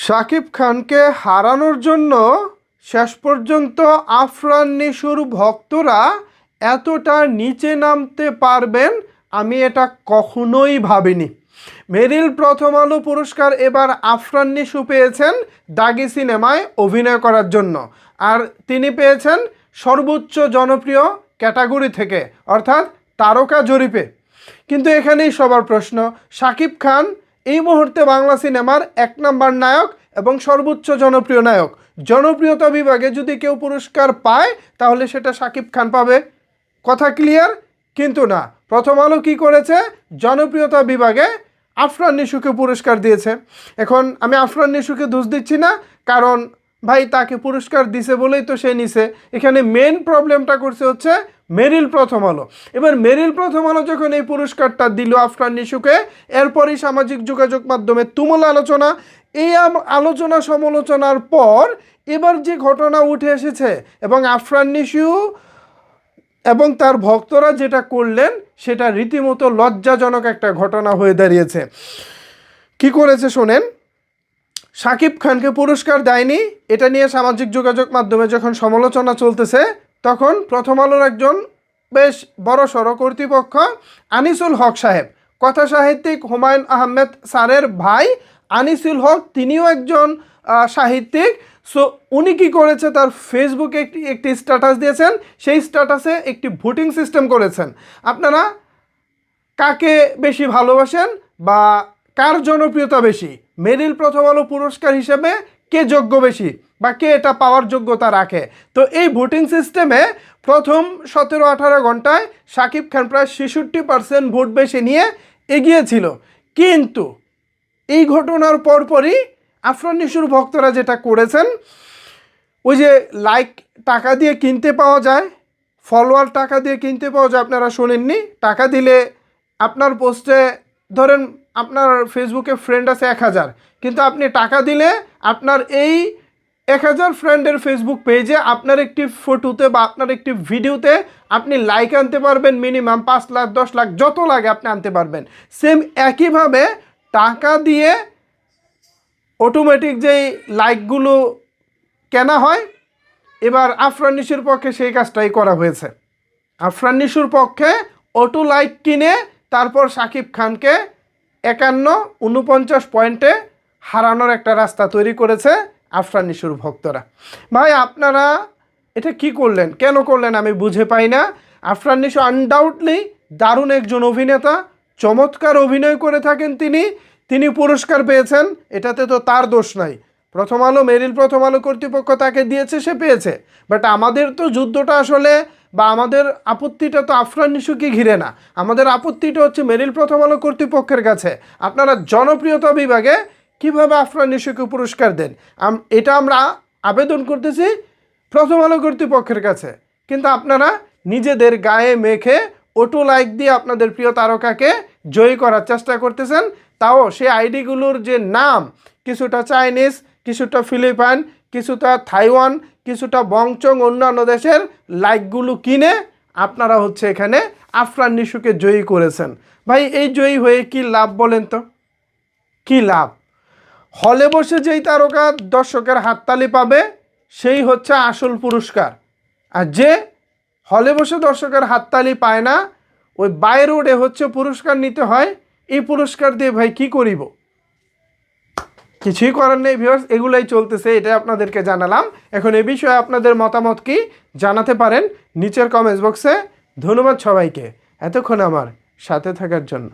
শাকিব খানকে হারানোর জন্য শেষ পর্যন্ত আফরান নিশুর ভক্তরা এতটা নিচে নামতে পারবেন আমি এটা কখনোই ভাবিনি। মেরিল প্রথম আলো পুরস্কার এবার আফরান নিশু পেয়েছেন দাগি সিনেমায় অভিনয় করার জন্য, আর তিনি পেয়েছেন সর্বোচ্চ জনপ্রিয় ক্যাটাগরি থেকে, অর্থাৎ তারকা জরিপে। কিন্তু এখানেই সবার প্রশ্ন, শাকিব খান এই মুহূর্তে বাংলা সিনেমার 1 নম্বর নায়ক এবং সর্বোচ্চ জনপ্রিয় নায়ক। জনপ্রিয়তা বিভাগে যদি কেউ পুরস্কার পায় তাহলে সেটা শাকিব খান পাবে, কথা ক্লিয়ার? কিন্তু না, প্রথম আলো কী করেছে, জনপ্রিয়তা বিভাগে আফরান নিশুকে পুরস্কার দিয়েছে। এখন আমি আফরান নিশুকে দোষ দিচ্ছি না, কারণ ভাই তাকে পুরস্কার দিছে বলেই তো সে নিছে। এখানে মেন প্রবলেমটা করছে হচ্ছে মেরিল প্রথম আলো। এবার মেরিল প্রথম আলো যখন এই পুরস্কারটা দিল আফরান নিশুকে, এরপরই সামাজিক যোগাযোগ মাধ্যমে তুমুল আলোচনা। এই আলোচনা সমালোচনার পর এবার যে ঘটনা উঠে এসেছে এবং আফরান নিশু এবং তার ভক্তরা যেটা করলেন সেটা রীতিমতো লজ্জাজনক একটা ঘটনা হয়ে দাঁড়িয়েছে। কি করেছে শোনেন। শাকিব খানকে পুরস্কার দেয়নি এটা নিয়ে সামাজিক যোগাযোগ মাধ্যমে যখন সমালোচনা চলতেছে, তখন প্রথম আলোর একজন বেশ বড়সড় কর্তৃপক্ষ আনিসুল হক সাহেব, কথা সাহিত্যিক হুমায়ুন আহমেদ স্যারের ভাই আনিসুল হক, তিনিও একজন সাহিত্যিক। সো উনি কী করেছে, তার ফেসবুকে একটি স্ট্যাটাস দিয়েছেন। সেই স্ট্যাটাসে একটি ভোটিং সিস্টেম করেছেন। আপনারা কাকে বেশি ভালোবাসেন বা কার জনপ্রিয়তা বেশি, মেরিল প্রথম আলো পুরস্কার হিসেবে কে যোগ্য বেশি বা কে এটা পাওয়ার যোগ্যতা রাখে। তো এই ভোটিং সিস্টেমে প্রথম 17-18 ঘন্টায় শাকিব খান প্রায় 66% ভোট বেশি নিয়ে এগিয়েছিল। কিন্তু এই ঘটনার পরপরই আফরান নিশুর ভক্তরা যেটা করেছেন, ওই যে লাইক টাকা দিয়ে কিনতে পাওয়া যায়, ফলোয়ার টাকা দিয়ে কিনতে পাওয়া যায়, আপনারা শোনেননি? টাকা দিলে আপনার পোস্টে, ধরেন আপনার ফেসবুকে ফ্রেন্ড আছে 1000, কিন্তু আপনি টাকা দিলে আপনার এই 1000 ফ্রেন্ডের ফেসবুক পেজে আপনার একটি ফটোতে বা আপনার একটি ভিডিওতে আপনি লাইক আনতে পারবেন মিনিমাম 5 লাখ 10 লাখ যত লাগে আপনি আনতে পারবেন। সেম একইভাবে টাকা দিয়ে অটোমেটিক যেই লাইকগুলো কেনা হয়, এবার আফরান নিশুর পক্ষে সেই কাজটাই করা হয়েছে। আফরান নিশুর পক্ষে অটো লাইক কিনে তারপর শাকিব খানকে 51-49 পয়েন্টে হারানোর একটা রাস্তা তৈরি করেছে আফরান নিশুর ভক্তরা। ভাই আপনারা এটা কি করলেন, কেন করলেন আমি বুঝে পাই না। আফরান নিশু আনডাউটলি দারুণ একজন অভিনেতা, চমৎকার অভিনয় করে থাকেন তিনি পুরস্কার পেয়েছেন, এটাতে তো তার দোষ নাই। প্রথম আলো, মেরিল প্রথম আলো কর্তৃপক্ষ তাকে দিয়েছে, সে পেয়েছে। বাট আমাদের তো যুদ্ধটা আসলে বা আমাদের আপত্তিটা তো আফরান নিশুকে ঘিরে না, আমাদের আপত্তিটা হচ্ছে মেরিল প্রথম আলো কর্তৃপক্ষের কাছে। আপনারা জনপ্রিয়তা বিভাগে কিভাবে আফরান নিশুকে পুরস্কার দেন, এটা আমরা আবেদন করতেছি প্রথম আলো কর্তৃপক্ষের কাছে। কিন্তু আপনারা নিজেদের গায়ে মেখে অটো লাইক দিয়ে আপনাদের প্রিয় তারকাকে জয়ী করার চেষ্টা করতেছেন, তাও সেই আইডিগুলোর যে নাম কিছুটা চাইনিজ, কিছুটা ফিলিপাইন, কিছুটা থাইওয়ান, কিছুটা বংচং, অন্যান্য দেশের লাইকগুলো কিনে আপনারা হচ্ছে এখানে আফরান নিশুকে জয়ী করেছেন। ভাই এই জয়ী হয়ে কি লাভ বলেন তো, কি লাভ? হলে বসে যেই তারকা দর্শকের হাততালি পাবে সেই হচ্ছে আসল পুরস্কার, আর যে হলে বসে দর্শকের হাততালি পায় না, ওই বাই রোডে হচ্ছে পুরস্কার নিতে হয়। এই পুরস্কার দিয়ে ভাই কি করিব, কিছুই করার নেই ভিউয়ার্স, এগুলাই চলতেছে, এটাই আপনাদেরকে জানালাম। এখন এ বিষয়ে আপনাদের মতামত কি জানাতে পারেন নিচের কমেন্টস বক্সে। ধন্যবাদ সবাইকে এতক্ষণ আমার সাথে থাকার জন্য।